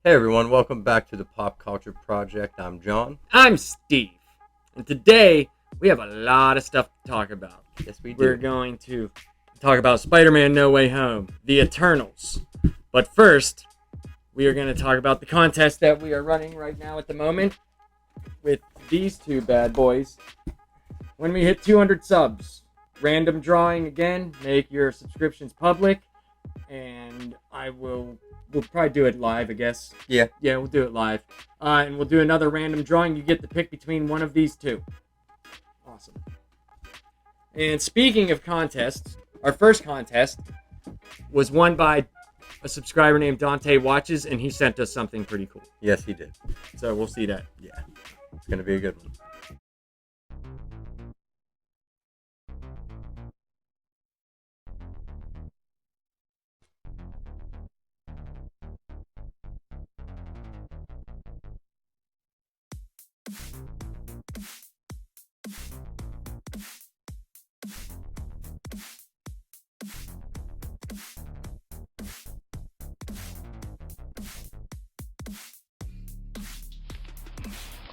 Hey everyone, welcome back to the Pop Culture Project. I'm John. I'm Steve. And today, we have a lot of stuff to talk about. Yes, we do. We're going to talk about Spider-Man No Way Home, the Eternals. But first, we are going to talk about the contest that we are running right now at the moment with these two bad boys. When we hit 200 subs, random drawing again, make your subscriptions public, and we'll probably do it live, I guess. Yeah, we'll do it live. And we'll do another random drawing. You get to pick between one of these two. Awesome. And speaking of contests, our first contest was won by a subscriber named DANTE Watches, and he sent us something pretty cool. yes, he did. So we'll see that. Yeah, it's going to be a good one.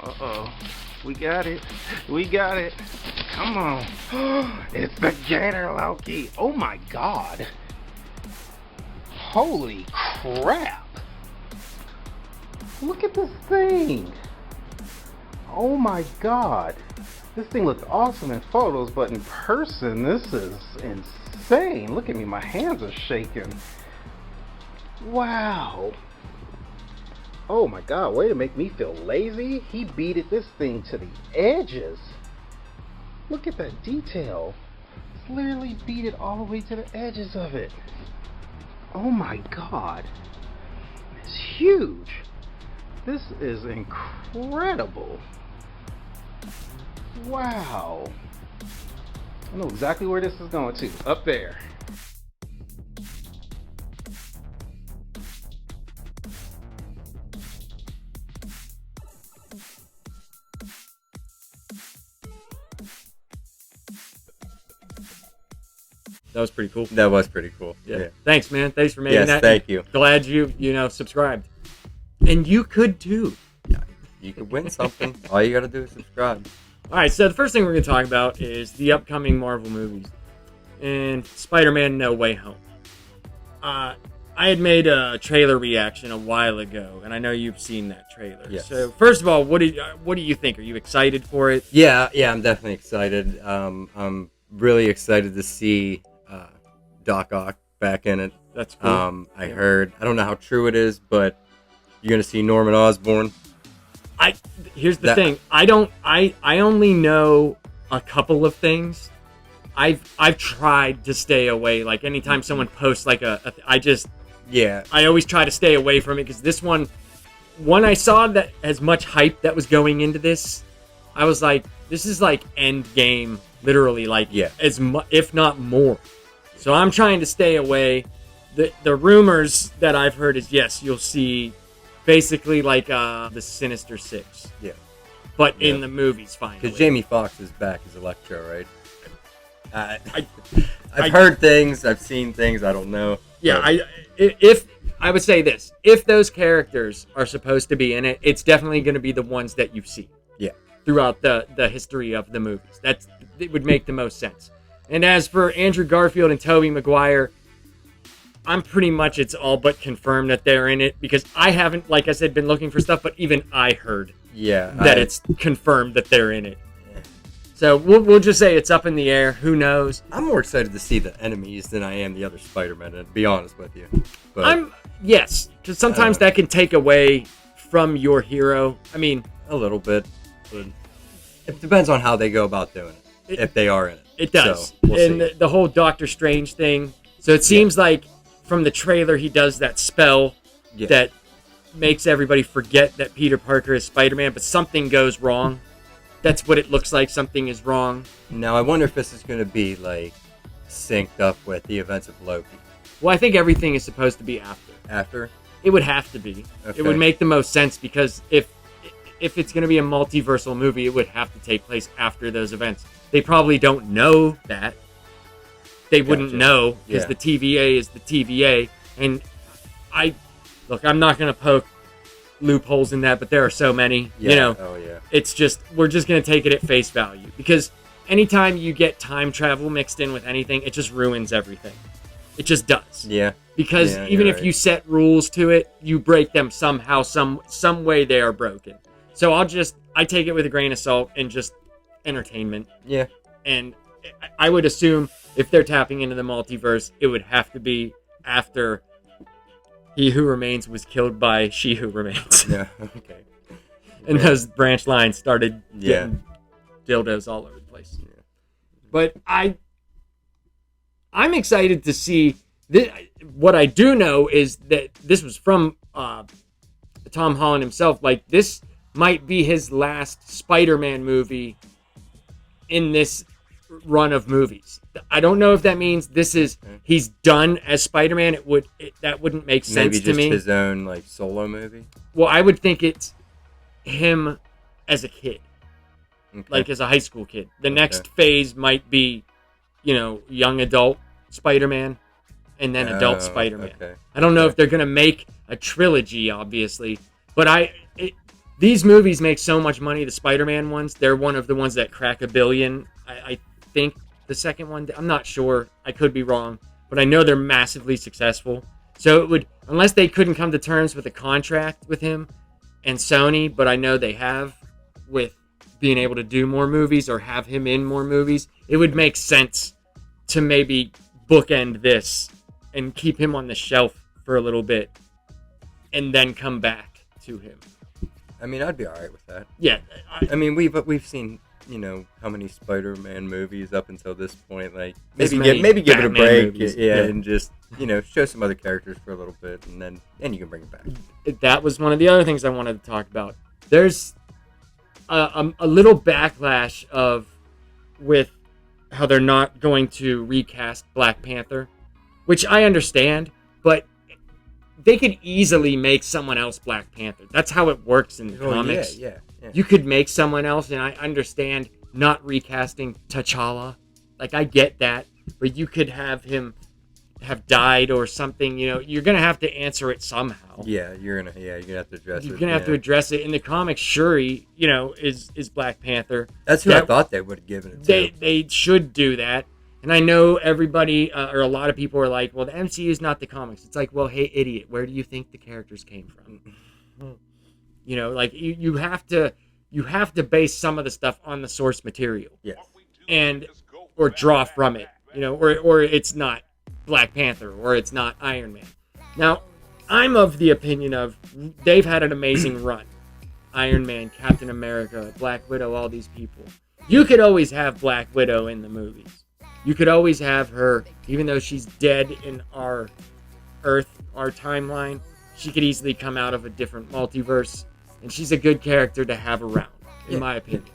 Uh-oh. We got it. We got it. Come on. It's the Gator Loki. Oh my god. Holy crap. Look at this thing. Oh my god. This thing looks awesome in photos, but in person, this is insane. Look at me. My hands are shaking. Wow. Oh my god, way to make me feel lazy. He beaded this thing to the edges. Look at that detail. It's literally beaded all the way to the edges of it. Oh my god. It's huge. This is incredible. Wow. I know exactly where this is going to. Up there. That was pretty cool. That was pretty cool. Yeah. Thanks, man. Thanks for making Yes, that. thank you. Glad you subscribed. And you could too. You could win something. All you got to do is subscribe. All right, so the first thing we're going to talk about is the upcoming Marvel movies and Spider-Man No Way Home. I had made a trailer reaction a while ago, and I know you've seen that trailer. Yes. So first of all, what do you think? Are you excited for it? Yeah, I'm definitely excited. I'm really excited to see Doc Ock back in it. That's cool. I heard, I don't know how true it is, but you're going to see Norman Osborn. Here's the thing. I only know a couple of things. I've tried to stay away. Like anytime someone posts like I always try to stay away from it because this one I saw that as much hype that was going into this, I was like, this is like end game, literally, like as much, if not more. So I'm trying to stay away. The rumors that I've heard is yes, you'll see basically like the Sinister Six. Yeah. But in the movies, finally. Because Jamie Foxx is back as Electro, right? I've heard things, I've seen things, I don't know. Yeah, if I would say this, if those characters are supposed to be in it, it's definitely going to be the ones that you've seen. Yeah. Throughout the history of the movies. It would make the most sense. And as for Andrew Garfield and Tobey Maguire, I'm pretty much, it's all but confirmed that they're in it because I haven't, like I said, been looking for stuff, but even I heard that it's confirmed that they're in it. Yeah. So we'll just say it's up in the air. Who knows? I'm more excited to see the enemies than I am the other Spider-Man, to be honest with you. But yes, because sometimes that can take away from your hero. I mean, a little bit. But it depends on how they go about doing it, if they are in it. It does. So, we'll and see. the whole Doctor Strange thing. So it seems like from the trailer he does that spell that makes everybody forget that Peter Parker is Spider-Man, but something goes wrong. That's what it looks like. Something is wrong. Now I wonder if this is going to be like synced up with the events of Loki. Well, I think everything is supposed to be after. After? It would have to be. Okay. It would make the most sense because if it's going to be a multiversal movie, it would have to take place after those events. They probably don't know that. They wouldn't know because the TVA is the TVA. And I'm not going to poke loopholes in that, but there are so many. Yeah. You know, Oh yeah. it's just we're just gonna take it at face value because anytime you get time travel mixed in with anything, it just ruins everything. It just does. Yeah. Because Yeah, even you're if right. you set rules to it, you break them somehow, some way they are broken. So I take it with a grain of salt and just entertainment. Yeah. And I would assume if they're tapping into the multiverse, it would have to be after He Who Remains was killed by She Who Remains. Yeah. Okay. And those branch lines started Yeah. getting dildos all over the place. Yeah. But I'm excited to see this. What I do know is that this was from Tom Holland himself. Like, this might be his last Spider-Man movie in this run of movies. I don't know if that means he's done as Spider-Man. That wouldn't make sense Maybe to just me. his own like solo movie. Well, I would think it's him as a kid, Okay. like as a high school kid. The next phase might be, young adult Spider-Man, and then adult Spider-Man. Okay. I don't know if they're gonna make a trilogy, obviously, but these movies make so much money. The Spider-Man ones, they're one of the ones that crack $1 billion. I think the second one, I'm not sure. I could be wrong, but I know they're massively successful. So it would, unless they couldn't come to terms with a contract with him and Sony, but I know they have with being able to do more movies or have him in more movies, it would make sense to maybe bookend this and keep him on the shelf for a little bit and then come back to him. I mean, I'd be all right with that. Yeah. I mean, we've seen, how many Spider-Man movies up until this point. Like, As maybe many give it a Batman break, movies, yeah, yeah. and just show some other characters for a little bit, and then you can bring it back. That was one of the other things I wanted to talk about. There's a little backlash with how they're not going to recast Black Panther, which I understand, but they could easily make someone else Black Panther. That's how it works in the comics. Yeah. You could make someone else, and I understand not recasting T'Challa. Like, I get that, but you could have him have died or something. You're gonna have to answer it somehow. Yeah, you're gonna have to address it. You're gonna have to address it in the comics. Shuri, is Black Panther. That's who I thought they would have given it to. They should do that. And I know everybody or a lot of people are like, well, the MCU is not the comics. It's like, well, hey, idiot, where do you think the characters came from? Like you have to base some of the stuff on the source material. Yes. Or draw from it. Or it's not Black Panther or it's not Iron Man. Now, I'm of the opinion of they've had an amazing run. Iron Man, Captain America, Black Widow, all these people. You could always have Black Widow in the movies. You could always have her, even though she's dead in our Earth, our timeline, she could easily come out of a different multiverse, and she's a good character to have around, in my opinion.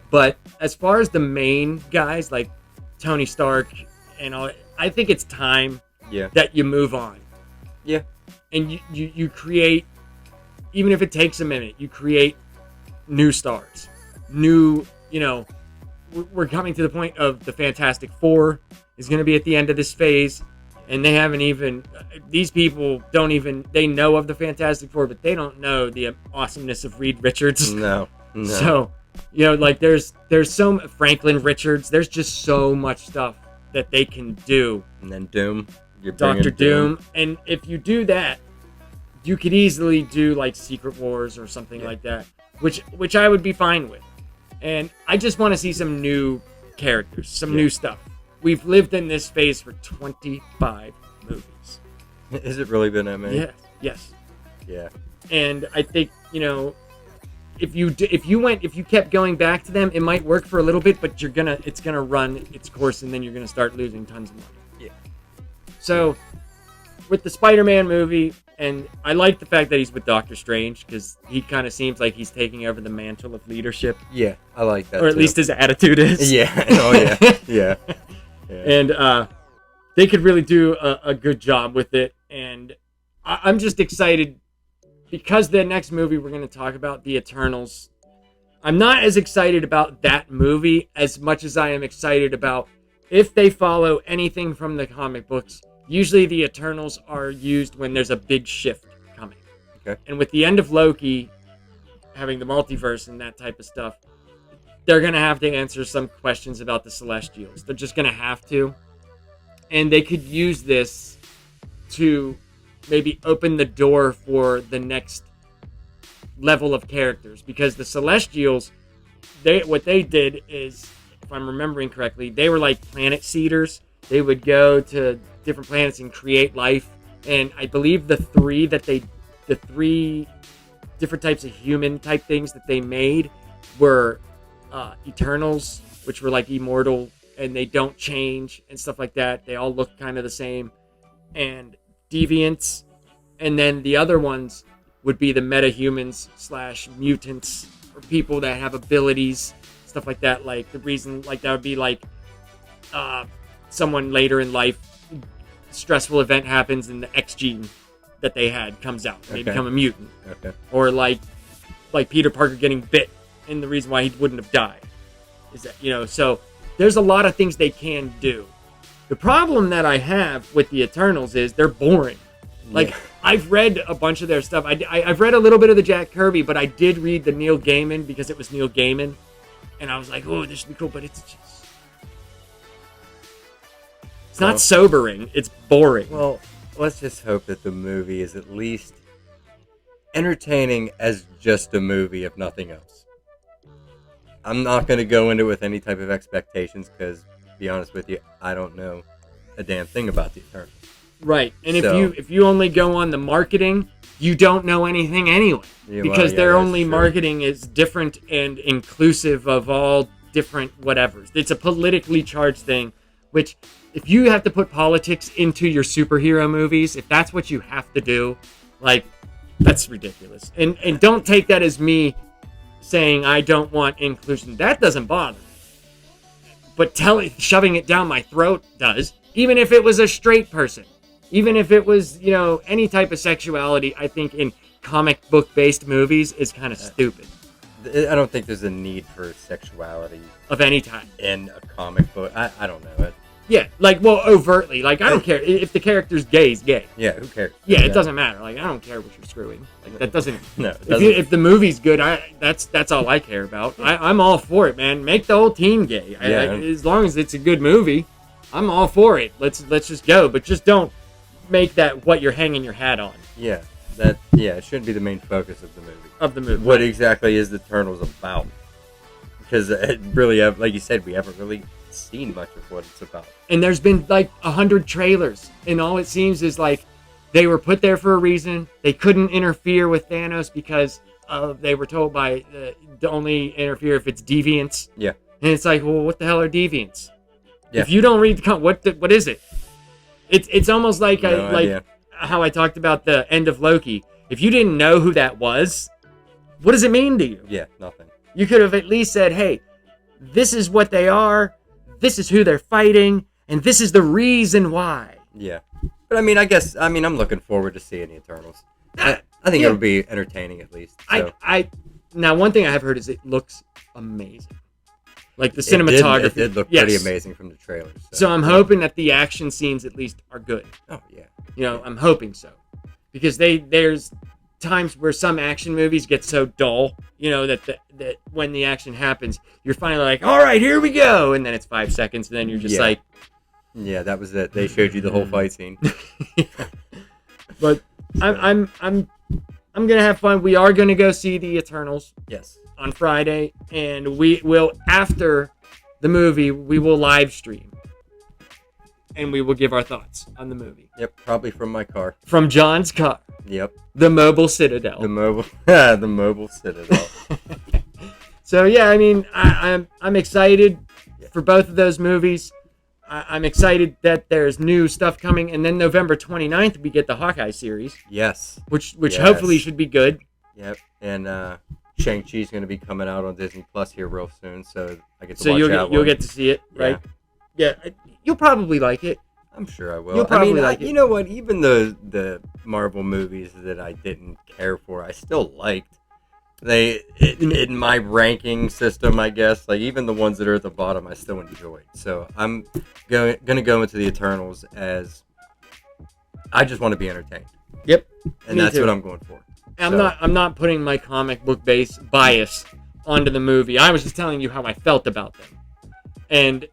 But as far as the main guys, like Tony Stark and all, I think it's time that you move on. Yeah. And you create, even if it takes a minute, you create new stars. We're coming to the point of the Fantastic Four is going to be at the end of this phase, and they haven't even, these people they know of the Fantastic Four, but they don't know the awesomeness of Reed Richards. No. So, there's so Franklin Richards, there's just so much stuff that they can do. And then Doom. Dr. Doom. And if you do that, you could easily do like Secret Wars or something like that, which I would be fine with. And I just want to see some new characters, some new stuff. We've lived in this phase for 25 movies. Has it really been that many? Yes. Yeah. And I think, if you kept going back to them, it might work for a little bit, but it's gonna run its course, and then you're gonna start losing tons of money. Yeah. So, with the Spider-Man movie, and I like the fact that he's with Doctor Strange because he kind of seems like he's taking over the mantle of leadership. Yeah, I like that. Or at least his attitude is. Yeah. Oh yeah. Yeah. And they could really do a good job with it, and I'm just excited. Because the next movie we're going to talk about, The Eternals, I'm not as excited about that movie as much as I am excited about if they follow anything from the comic books. Usually the Eternals are used when there's a big shift coming. Okay. And with the end of Loki, having the multiverse and that type of stuff, they're going to have to answer some questions about the Celestials. They're just going to have to. And they could use this to maybe open the door for the next level of characters. Because the Celestials, what they did is, if I'm remembering correctly, they were like planet seeders. They would go to different planets and create life. And I believe the three different types of human type things that they made were Eternals, which were like immortal and they don't change and stuff like that. They all look kind of the same. And Deviants. And then the other ones would be the metahumans / mutants, or people that have abilities, stuff like that. Like the reason, like that would be like someone later in life, stressful event happens and the X gene that they had comes out and they become a mutant. Okay. Or like Peter Parker getting bit, and the reason why he wouldn't have died is that, you know, so there's a lot of things they can do. The problem that I have with the Eternals is they're boring. Like, I've read a bunch of their stuff. I've read a little bit of the Jack Kirby, but I did read the Neil Gaiman because it was Neil Gaiman. And I was like, oh, this should be cool, but it's just... It's not sobering, it's boring. Well, let's just hope that the movie is at least entertaining as just a movie, if nothing else. I'm not going to go into it with any type of expectations because, to be honest with you, I don't know a damn thing about the Eternals. Right, and if you only go on the marketing, you don't know anything anyway, because their only marketing is different and inclusive of all different whatevers. It's a politically charged thing, which if you have to put politics into your superhero movies, if that's what you have to do, like, that's ridiculous. And don't take that as me saying I don't want inclusion. That doesn't bother me. But shoving it down my throat does. Even if it was a straight person. Even if it was, you know, any type of sexuality, I think in comic book based movies is kind of stupid. I don't think there's a need for sexuality of any type in a comic book. I don't know. Yeah, like, well, overtly. Like, I don't care. If the character's gay, he's gay. Yeah, who cares? Yeah, it doesn't matter. Like, I don't care what you're screwing. Like, that doesn't... No, if the movie's good, that's all I care about. I'm all for it, man. Make the whole team gay. As long as it's a good movie, I'm all for it. Let's just go. But just don't make that what you're hanging your hat on. Yeah, it shouldn't be the main focus of the movie. What exactly is the Eternals about? Because it really, like you said, we haven't really seen much of what it's about. And there's been like 100 trailers, and all it seems is like they were put there for a reason. They couldn't interfere with Thanos because they were told by to only interfere if it's deviants. Yeah. And it's like, well, what the hell are deviants? Yeah. If you don't read the what is it? It's almost like idea. How I talked about the end of Loki. If you didn't know who that was, what does it mean to you? Yeah, nothing. You could have at least said, hey, this is what they are, this is who they're fighting, and this is the reason why. Yeah. But I'm looking forward to seeing the Eternals. I think it'll be entertaining at least. So. Now, one thing I have heard is it looks amazing. Like the cinematography. It did look pretty amazing from the trailers. So I'm hoping that the action scenes at least are good. Oh, yeah. You know, I'm hoping so. Because there's times where some action movies get so dull, you know, that when the action happens, you're finally like, all right, here we go. And then it's 5 seconds, and then you're just like... Yeah, that was it. They showed you the whole fight scene. But I'm gonna have fun. We are gonna go see the Eternals. Yes. On Friday, and we will, after the movie, we will live stream. And we will give our thoughts on the movie. Yep, probably from my car. From John's car. Yep. The Mobile Citadel. The Mobile Citadel. So yeah, I mean, I'm excited for both of those movies. I'm excited that there's new stuff coming, and then November 29th we get the Hawkeye series. Yes. Which hopefully should be good. Yep. And Shang-Chi's going to be coming out on Disney Plus here real soon, so I get to watch out. You'll get to see it, right? Yeah, you'll probably like it. I'm sure I will. You'll probably like it. You know what? Even the Marvel movies that I didn't care for, I still liked. In my ranking system, I guess, like even the ones that are at the bottom, I still enjoyed. So I'm gonna go into the Eternals as I just want to be entertained. Yep. And that's what I'm going for. I'm not putting my comic book bias onto the movie. I was just telling you how I felt about them. And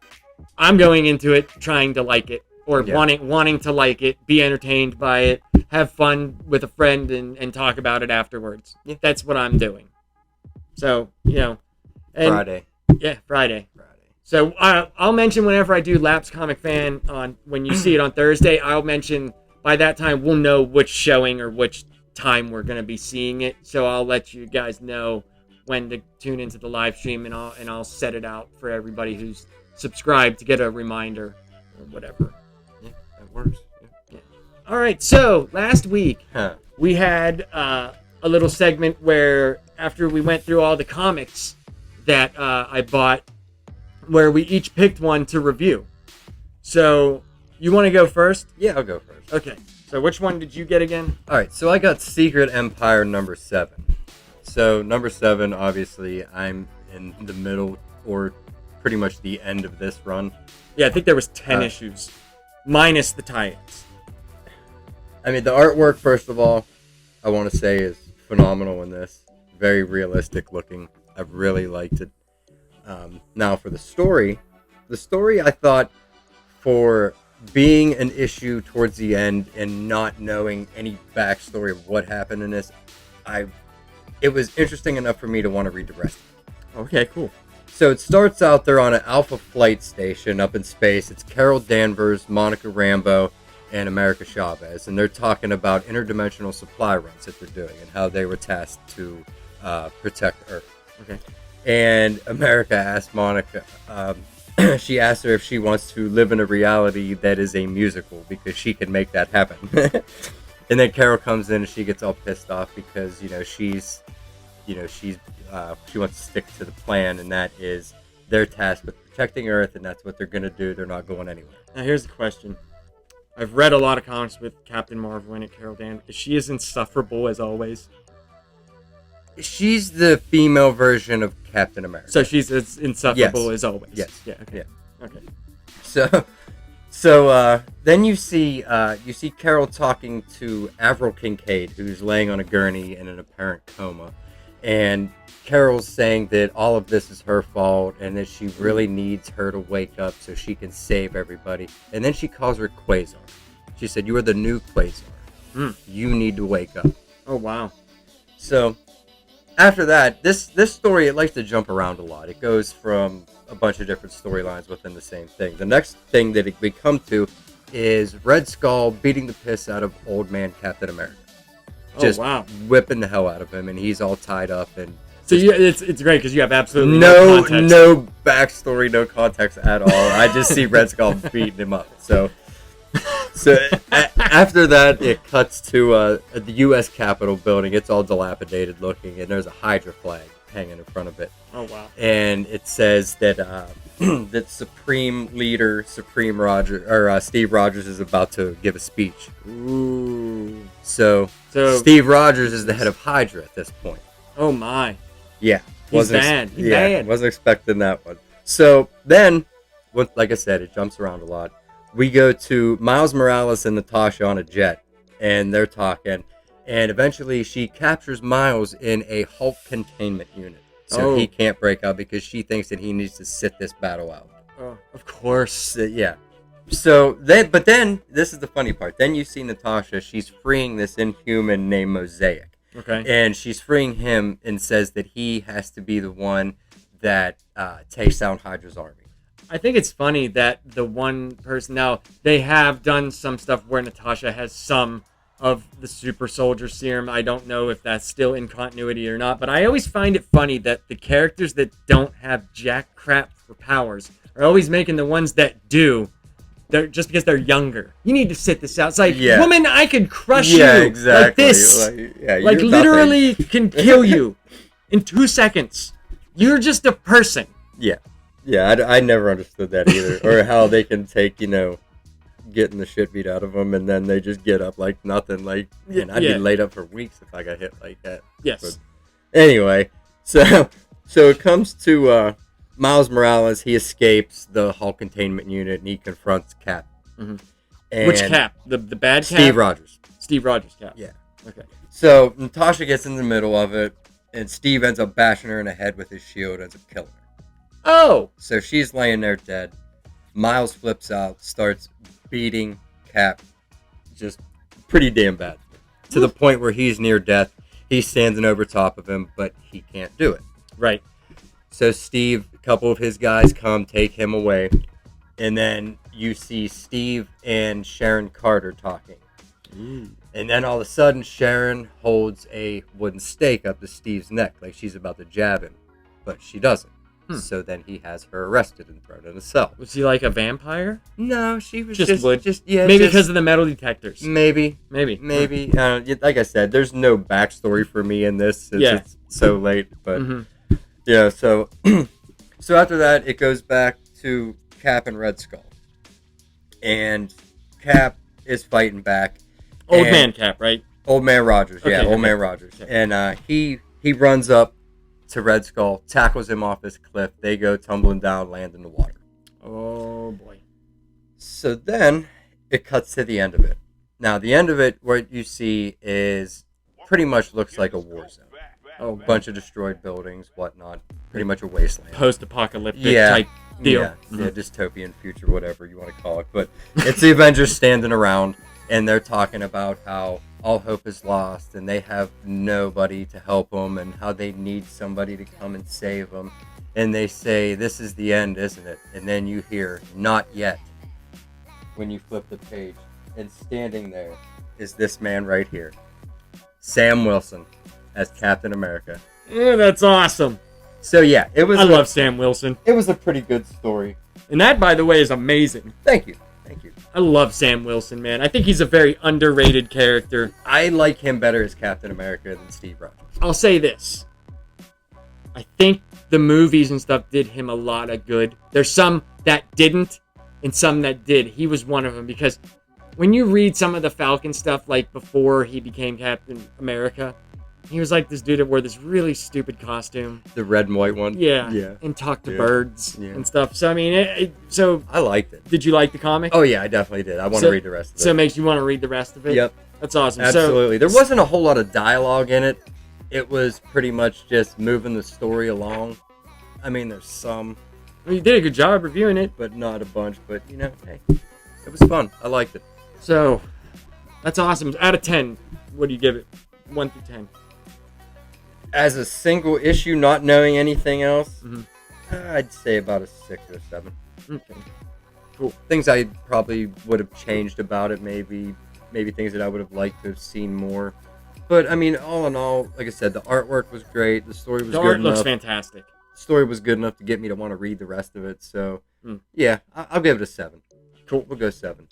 I'm going into it trying to like it, or wanting to like it, be entertained by it, have fun with a friend, and talk about it afterwards. Yeah. That's what I'm doing. So, Friday. Yeah, Friday. So I'll mention whenever I do Laps Comic Fan when you see it on Thursday. I'll mention by that time we'll know which showing or which time we're gonna be seeing it. So I'll let you guys know when to tune into the live stream, and I'll set it out for everybody who's subscribed to get a reminder or whatever. Yeah, that works. Yeah. All right. So last week we had a little segment where after we went through all the comics that I bought, where we each picked one to review. So, you want to go first? Yeah, I'll go first. Okay. So, which one did you get again? All right. So I got Secret Empire number 7. So number 7, obviously, I'm in the middle or pretty much the end of this run. Yeah, I think there was 10 issues, minus the tie-ins. I mean, the artwork, first of all, I want to say is phenomenal in this. Very realistic looking. I really liked it. Now for the story I thought, for being an issue towards the end and not knowing any backstory of what happened in this, it was interesting enough for me to want to read the rest. Okay, cool. So it starts out, they're on an Alpha flight station up in space. It's Carol Danvers, Monica Rambeau, and America Chavez, and they're talking about interdimensional supply runs that they're doing and how they were tasked to protect Earth. Okay. And America asked Monica, she asked her if she wants to live in a reality that is a musical, because she can make that happen. And then Carol comes in and she gets all pissed off because, she wants to stick to the plan, and that is they're tasked with protecting Earth, and that's what they're going to do. They're not going anywhere. Now here's the question. I've read a lot of comics with Captain Marvel in it, Carol Danvers. Is she as insufferable as always? She's the female version of Captain America. So she's as insufferable as always. Yes. Yeah. Okay. Yeah. Okay. So then you see Carol talking to Avril Kincaid, who's laying on a gurney in an apparent coma, and Carol's saying that all of this is her fault and that she really needs her to wake up so she can save everybody. And then she calls her Quasar. She said, "You are the new Quasar. You need to wake up." Oh wow. So after that, this story, it likes to jump around a lot. It goes from a bunch of different storylines within the same thing. The next thing that we come to is Red Skull beating the piss out of old man Captain America. Just whipping the hell out of him, and he's all tied up. And so it's great because you have absolutely no context. No backstory, no context at all. I just see Red Skull beating him up. So after that, it cuts to the U.S. Capitol building. It's all dilapidated looking, and there's a Hydra flag hanging in front of it. Oh wow! And it says that that Supreme Leader Steve Rogers is about to give a speech. Ooh. So Steve Rogers is the head of Hydra at this point. Oh my. Yeah. He's bad. He's bad. Wasn't expecting that one. So then, like I said, it jumps around a lot. We go to Miles Morales and Natasha on a jet, and they're talking. And eventually she captures Miles in a Hulk containment unit. So he can't break out because she thinks that he needs to sit this battle out. Oh, of course. Yeah. So then, this is the funny part. Then you see Natasha. She's freeing this Inhuman named Mosaic. Okay. And she's freeing him and says that he has to be the one that takes down Hydra's army. I think it's funny that the one person... Now, they have done some stuff where Natasha has some of the super soldier serum. I don't know if that's still in continuity or not, but I always find it funny that the characters that don't have jack crap for powers are always making the ones that do, they're just because they're younger. You need to sit this out. It's like, woman, I could crush you exactly. like this. Like literally can kill you in 2 seconds. You're just a person. Yeah. I never understood that either. Or how they can take, getting the shit beat out of them, and then they just get up like nothing. Like, and I'd be laid up for weeks if I got hit like that. Yes. But anyway, so it comes to Miles Morales. He escapes the Hulk containment unit, and he confronts Cap. Mm-hmm. Which Cap? The bad Cap? Steve Rogers. Steve Rogers Cap. Yeah. Okay. So Natasha gets in the middle of it, and Steve ends up bashing her in the head with his shield, ends up killing her. Oh! So she's laying there dead. Miles flips out, starts beating Cap just pretty damn bad. To the point where he's near death. He's standing over top of him, but he can't do it. Right. So Steve, a couple of his guys come, take him away. And then you see Steve and Sharon Carter talking. And then all of a sudden, Sharon holds a wooden stake up to Steve's neck, like she's about to jab him. But she doesn't. So then he has her arrested and thrown in a cell. Was he like a vampire? No, she was Just wood. Maybe because of the metal detectors. Maybe. Hmm. Like I said, there's no backstory for me in this since it's so late. But yeah, so so after that, it goes back to Cap and Red Skull, and Cap is fighting back. Old man Cap, right? Old man Rogers, yeah, Okay, Old man Rogers, and he runs up to Red Skull, tackles him off this cliff. They go tumbling down, land in the water. Oh boy. So then it cuts to the end of it. Now, the end of it, what you see is pretty much looks like a war zone. Oh, A bunch of destroyed buildings, whatnot. Pretty much a wasteland. Post-apocalyptic type deal. Yeah, dystopian future, whatever you want to call it. But it's the Avengers standing around, and they're talking about how all hope is lost, and they have nobody to help them, and how they need somebody to come and save them. And they say, this is the end, isn't it? And then you hear, not yet, when you flip the page. And standing there is this man right here. Sam Wilson as Captain America. Yeah, that's awesome. So yeah, it was. I love Sam Wilson. It was a pretty good story. And that, by the way, is amazing. Thank you. I love Sam Wilson, man. I think he's a very underrated character. I like him better as Captain America than Steve Rogers. I'll say this. I think the movies and stuff did him a lot of good. There's some that didn't and some that did. He was one of them, because when you read some of the Falcon stuff, like before he became Captain America, he was like this dude that wore this really stupid costume. The red and white one? Yeah. And talked to birds and stuff. So, I mean, so... I liked it. Did you like the comic? Oh, yeah, I definitely did. I want to read the rest of it. So it makes you want to read the rest of it? Yep. That's awesome. Absolutely. There wasn't a whole lot of dialogue in it. It was pretty much just moving the story along. I mean, there's some... Well, you did a good job reviewing it. But not a bunch. But, hey, it was fun. I liked it. So, that's awesome. Out of 10, what do you give it? 1 through 10. As a single issue, not knowing anything else, I'd say about a 6 or 7. Okay. Cool. Things I probably would have changed about it, maybe things that I would have liked to have seen more. But, I mean, all in all, like I said, the artwork was great. The story was good enough. The art looks fantastic. The story was good enough to get me to want to read the rest of it. So, yeah, I'll give it a 7. Cool. We'll go 7.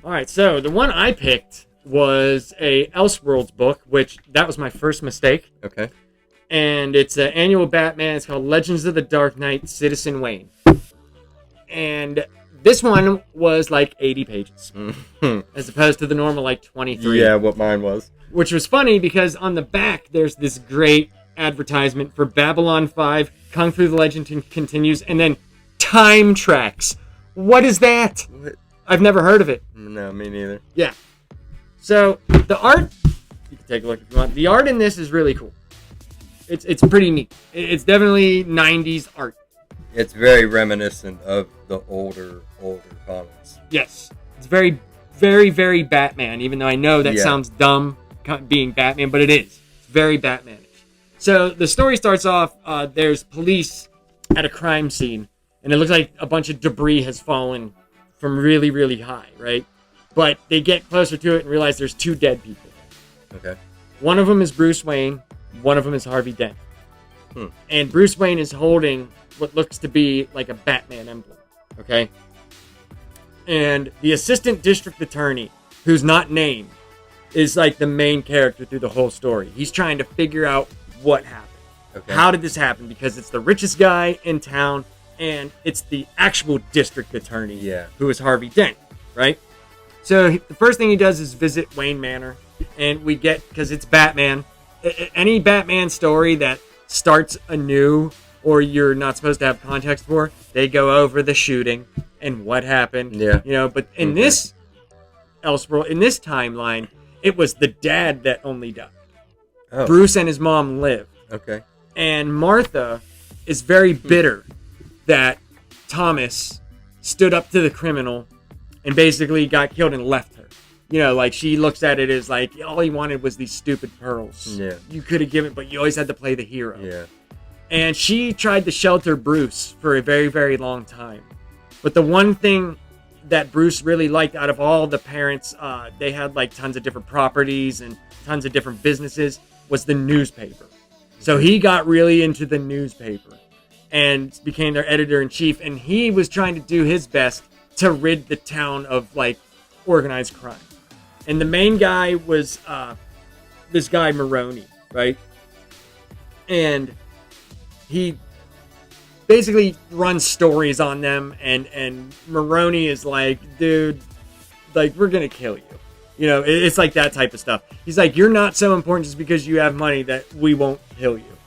All right, so the one I picked was a Elseworlds book, which that was my first mistake. Okay. And it's an annual Batman. It's called Legends of the Dark Knight, Citizen Wayne. And this one was like 80 pages, as opposed to the normal like 23. Yeah, what mine was. Which was funny because on the back, there's this great advertisement for Babylon 5, Kung Fu the Legend Continues, and then Time Tracks. What is that? What? I've never heard of it. No, me neither. Yeah. So, the art, you can take a look if you want. The art in this is really cool. It's pretty neat. It's definitely 90s art. It's very reminiscent of the older comics. Yes. It's very, very, very Batman, even though I know that sounds dumb, being Batman, but it is. It's very Batman-ish. So, the story starts off, there's police at a crime scene, and it looks like a bunch of debris has fallen from really, really high, right? But they get closer to it and realize there's 2 dead people. Okay. One of them is Bruce Wayne. One of them is Harvey Dent. And Bruce Wayne is holding what looks to be like a Batman emblem. Okay? And the assistant district attorney, who's not named, is like the main character through the whole story. He's trying to figure out what happened. Okay. How did this happen? Because it's the richest guy in town, and it's the actual district attorney who is Harvey Dent, right? So the first thing he does is visit Wayne Manor, and we get, because it's Batman, any Batman story that starts anew or you're not supposed to have context for, they go over the shooting and what happened. Yeah. You know, but in this Elseworld, in this timeline, it was the dad that only died. Bruce and his mom live. Okay. And Martha is very bitter that Thomas stood up to the criminal and basically got killed and left her. You know, like, she looks at it as like, all he wanted was these stupid pearls. Yeah. You could have given, but you always had to play the hero. Yeah. And she tried to shelter Bruce for a very, very long time. But the one thing that Bruce really liked out of all the parents, they had like tons of different properties and tons of different businesses, was the newspaper. So he got really into the newspaper and became their editor-in-chief. And he was trying to do his best to rid the town of like organized crime. And the main guy was this guy Maroney, right? And he basically runs stories on them, and Maroney is like, dude, like, we're gonna kill you. You know, it's like that type of stuff. He's like, you're not so important just because you have money that we won't kill you.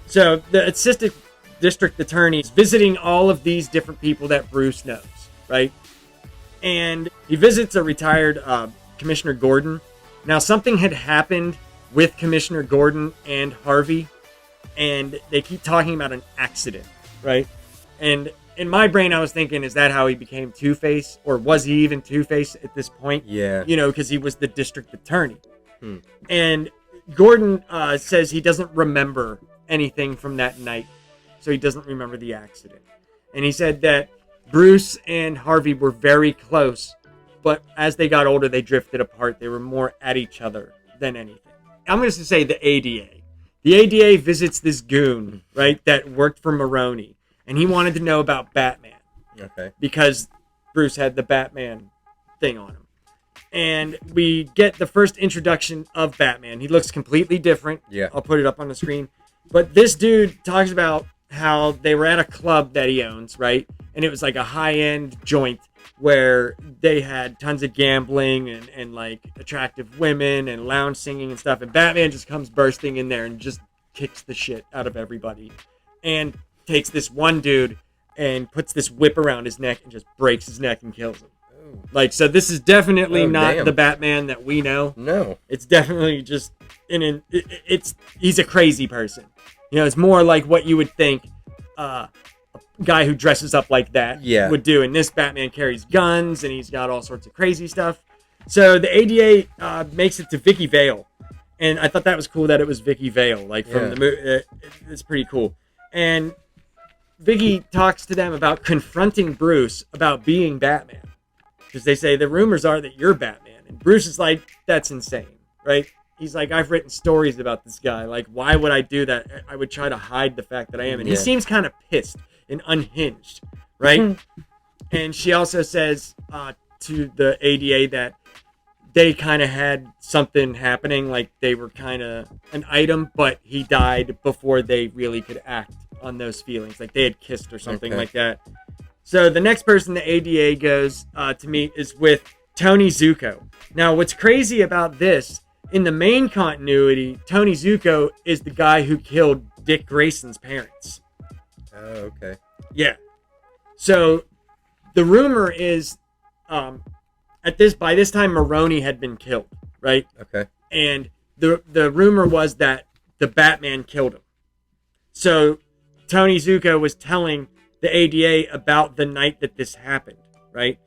So the assistant district attorney is visiting all of these different people that Bruce knows, right? And he visits a retired Commissioner Gordon. Now, something had happened with Commissioner Gordon and Harvey, and they keep talking about an accident, right? And in my brain, I was thinking, is that how he became Two-Face? Or was he even Two-Face at this point? Yeah. You know, because he was the district attorney. And Gordon says he doesn't remember anything from that night. So he doesn't remember the accident. And he said that Bruce and Harvey were very close, but as they got older, they drifted apart. They were more at each other than anything. I'm going to say the ADA. The ADA visits this goon, right, that worked for Maroney, and he wanted to know about Batman. Okay. Because Bruce had the Batman thing on him. And we get the first introduction of Batman. He looks completely different. Yeah. I'll put it up on the screen. But this dude talks about how they were at a club that he owns, right? And it was like a high-end joint where they had tons of gambling and like attractive women and lounge singing and stuff. And Batman just comes bursting in there and just kicks the shit out of everybody. And takes this one dude and puts this whip around his neck and just breaks his neck and kills him. Oh. Like, so this is definitely not the Batman that we know. No. It's definitely just, he's a crazy person. You know, it's more like what you would think a guy who dresses up like that would do. And this Batman carries guns and he's got all sorts of crazy stuff. So the ADA makes it to Vicky Vale. And I thought that was cool that it was Vicky Vale, like from the movie. It's pretty cool. And Vicky talks to them about confronting Bruce about being Batman. Because they say, the rumors are that you're Batman. And Bruce is like, that's insane, right? He's like, I've written stories about this guy. Like, why would I do that? I would try to hide the fact that I am. And he seems kind of pissed and unhinged, right? And she also says to the ADA that they kind of had something happening. Like, they were kind of an item, but he died before they really could act on those feelings. Like, they had kissed or something like that. So the next person the ADA goes to meet is with Tony Zuko. Now, what's crazy about this, in the main continuity, Tony Zuko is the guy who killed Dick Grayson's parents. Oh, okay. Yeah. So the rumor is, by this time, Maroney had been killed, right? Okay. And the rumor was that the Batman killed him. So Tony Zuko was telling the ADA about the night that this happened, right?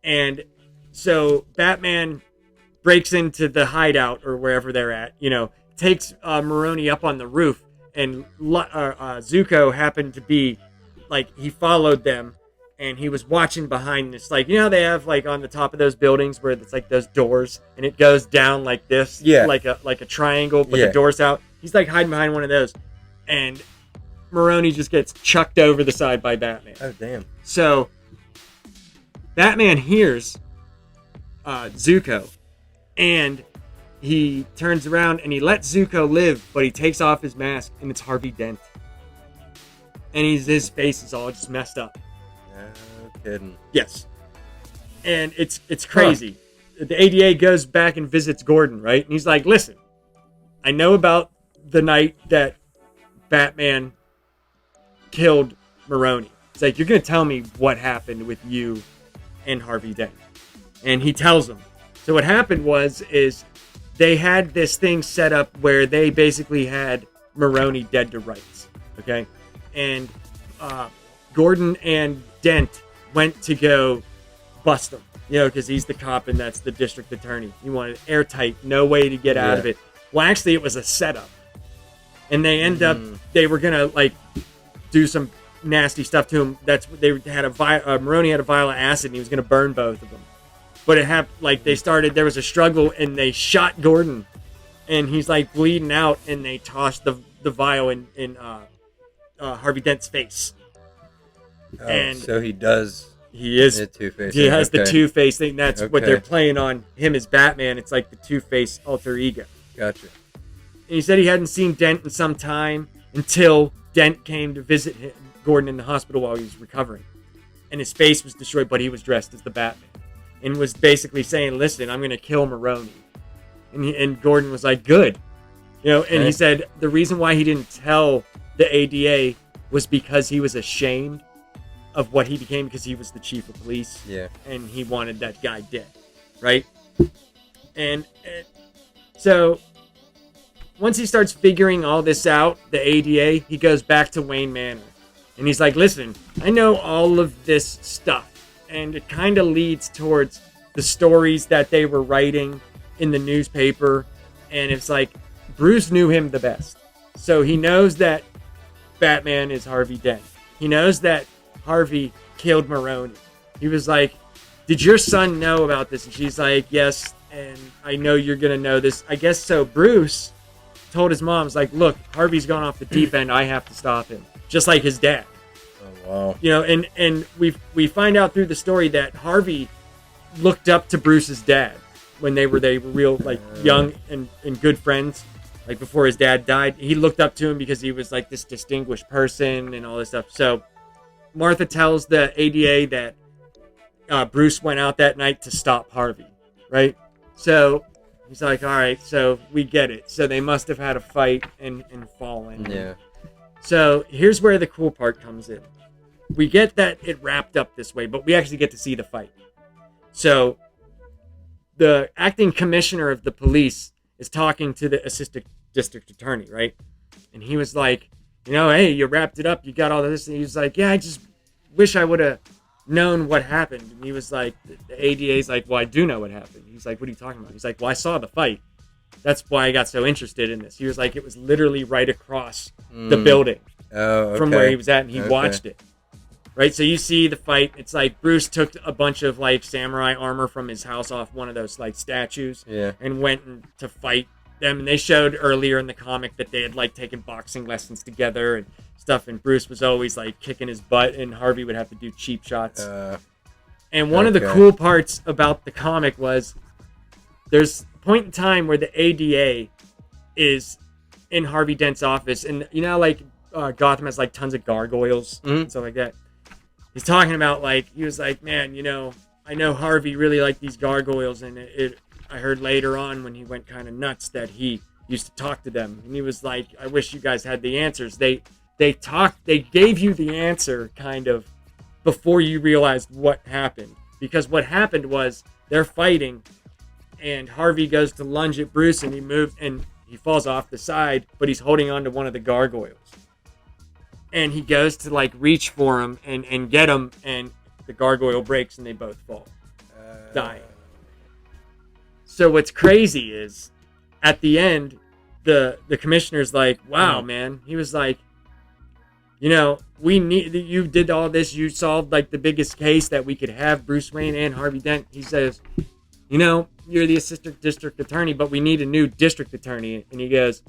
And so Batman breaks into the hideout or wherever they're at, you know, takes Maroney up on the roof, and Zuko happened to be, like, he followed them, and he was watching behind this, like, you know how they have, like, on the top of those buildings where it's like those doors, and it goes down like this, like a triangle, but the door's out. He's like hiding behind one of those, and Maroney just gets chucked over the side by Batman. Oh, damn. So Batman hears Zuko, and he turns around and he lets Zuko live, but he takes off his mask, and it's Harvey Dent. And his face is all just messed up. No kidding. Yes. And it's crazy. The ADA goes back and visits Gordon, right? And he's like, listen, I know about the night that Batman killed Maroney. It's like, you're going to tell me what happened with you and Harvey Dent. And he tells him. So what happened is they had this thing set up where they basically had Maroni dead to rights. Okay, and Gordon and Dent went to go bust him, because he's the cop and that's the district attorney. He wanted airtight, no way to get out of it. Well, actually, it was a setup, and they end up they were gonna like do some nasty stuff to him. That's they had Maroni had a vial of acid, and he was gonna burn both of them. But it happened like there was a struggle, and they shot Gordon, and he's like bleeding out, and they tossed the vial in Harvey Dent's face. Oh, and so he does. He is the Two-Face. He has the Two-Face thing. That's what they're playing on him as Batman. It's like the Two-Face alter ego. Gotcha. And he said he hadn't seen Dent in some time until Dent came to visit Gordon in the hospital while he was recovering, and his face was destroyed, but he was dressed as the Batman, and was basically saying, "Listen, I'm going to kill Maroni." And Gordon was like, "Good," And he said the reason why he didn't tell the ADA was because he was ashamed of what he became, because he was the chief of police. Yeah. And he wanted that guy dead, right? And so once he starts figuring all this out, the ADA, he goes back to Wayne Manor. And he's like, listen, I know all of this stuff. And it kind of leads towards the stories that they were writing in the newspaper. And it's like, Bruce knew him the best. So he knows that Batman is Harvey Dent. He knows that Harvey killed Maroni. He was like, did your son know about this? And she's like, yes, and I know you're going to know this. I guess so. Bruce told his mom, like, look, Harvey's gone off the deep end. I have to stop him. Just like his dad. Oh, wow. And we find out through the story that Harvey looked up to Bruce's dad when they were real, like, young and good friends. Like, before his dad died, he looked up to him because he was, like, this distinguished person and all this stuff. So Martha tells the ADA that Bruce went out that night to stop Harvey, right? So he's like, all right, so we get it. So they must have had a fight and fallen. Yeah. So here's where the cool part comes in. We get that it wrapped up this way, but we actually get to see the fight. So the acting commissioner of the police is talking to the assistant district attorney, right? And he was like, hey, you wrapped it up. You got all this. And he was like, yeah, I just wish I would have known what happened. And he was like, the ADA's like, well, I do know what happened. He's like, what are you talking about? He's like, well, I saw the fight. That's why I got so interested in this. He was like, it was literally right across the building from where he was at, and he watched it. Right? So you see the fight. It's like Bruce took a bunch of like samurai armor from his house off one of those like statues and went to fight them. And they showed earlier in the comic that they had like taken boxing lessons together and stuff. And Bruce was always like kicking his butt, and Harvey would have to do cheap shots. And one of the cool parts about the comic was there's a point in time where the ADA is in Harvey Dent's office. And like Gotham has like tons of gargoyles and stuff like that. He's talking about like, he was like, man, I know Harvey really liked these gargoyles, and I heard later on when he went kind of nuts that he used to talk to them. And he was like, I wish you guys had the answers. They gave you the answer kind of before you realized what happened. Because what happened was they're fighting, and Harvey goes to lunge at Bruce, and he moves and he falls off the side, but he's holding on to one of the gargoyles. And he goes to like reach for him and get him, and the gargoyle breaks and they both fall, dying. So what's crazy is at the end, the commissioner's like, wow, man. He was like, you did all this. You solved like the biggest case that we could have, Bruce Wayne and Harvey Dent. He says, you're the assistant district attorney, but we need a new district attorney. And he goes,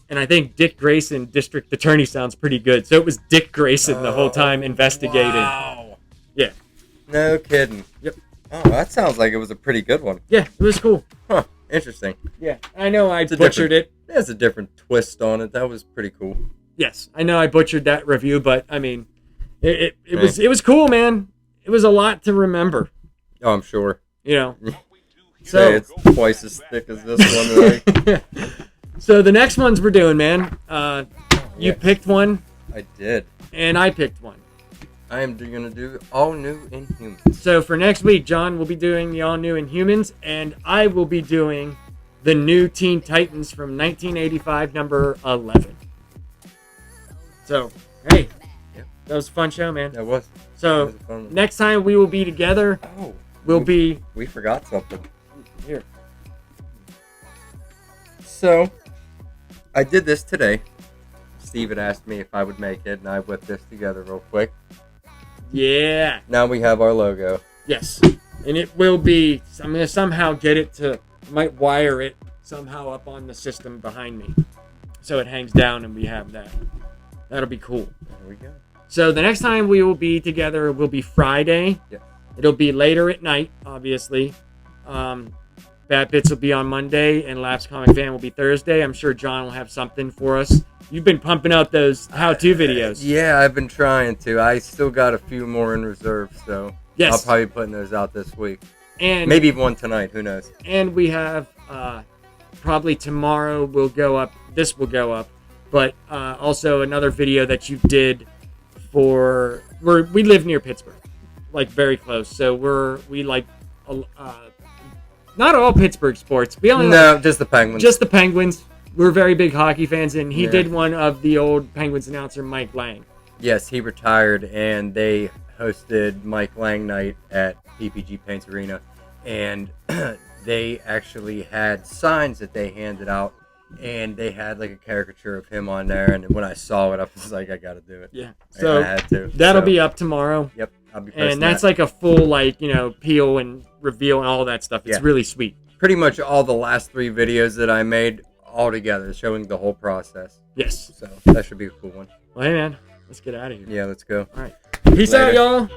and I think Dick Grayson, district attorney, sounds pretty good. So it was Dick Grayson the whole time investigating. Wow. Yeah. No kidding. Yep. Oh, that sounds like it was a pretty good one. Yeah, it was cool. Huh. Interesting. Yeah. I know I butchered it. There's a different twist on it. That was pretty cool. Yes. I know I butchered that review, but I mean, it was cool, man. It was a lot to remember. Oh, I'm sure. So it's twice as thick as this one, right? So the next ones we're doing, man. You picked one. I did. And I picked one. I am going to do all new Inhumans. So for next week, John will be doing the all new Inhumans, and I will be doing the new Teen Titans from 1985, number 11. So, hey, that was a fun show, man. That was. So, That was a fun one. next time we will be together, Oh, we forgot something. Here. So, I did this today. Steve had asked me if I would make it, and I whipped this together real quick. Yeah. Now we have our logo. Yes. And it will be, I'm going to somehow get it to, I might wire it somehow up on the system behind me. So it hangs down and we have that. That'll be cool. There we go. So the next time we will be together will be Friday. Yep. It'll be later at night, obviously. Bad Bits will be on Monday, and Laughs Comic Fan will be Thursday. I'm sure John will have something for us. You've been pumping out those how-to videos. Yeah, I've been trying to. I still got a few more in reserve, so Yes. I'll probably be putting those out this week. And Maybe even one tonight. Who knows? And we have probably tomorrow will go up. This will go up, but also another video that you did for. We live near Pittsburgh, like very close. So we like not all Pittsburgh sports. We only like just the Penguins. just the Penguins. We're very big hockey fans, and he Yeah. did one of the old Penguins announcer Mike Lang. Yes, he retired, and they hosted Mike Lang Night at PPG Paints Arena, and they actually had signs that they handed out, and they had like a caricature of him on there. And when I saw it, I was like, I gotta do it. Yeah, I so had to. that'll So, be up tomorrow. Yep, I'll be posting And that's that. like a full, like, peel and reveal and all that stuff. It's Yeah. really sweet. Pretty much all the last 3 videos that I made all together, showing the whole process. Yes. So that should be a cool one. Well, hey, man, let's get out of here. Yeah, let's go. All right. Peace out, Later. y'all.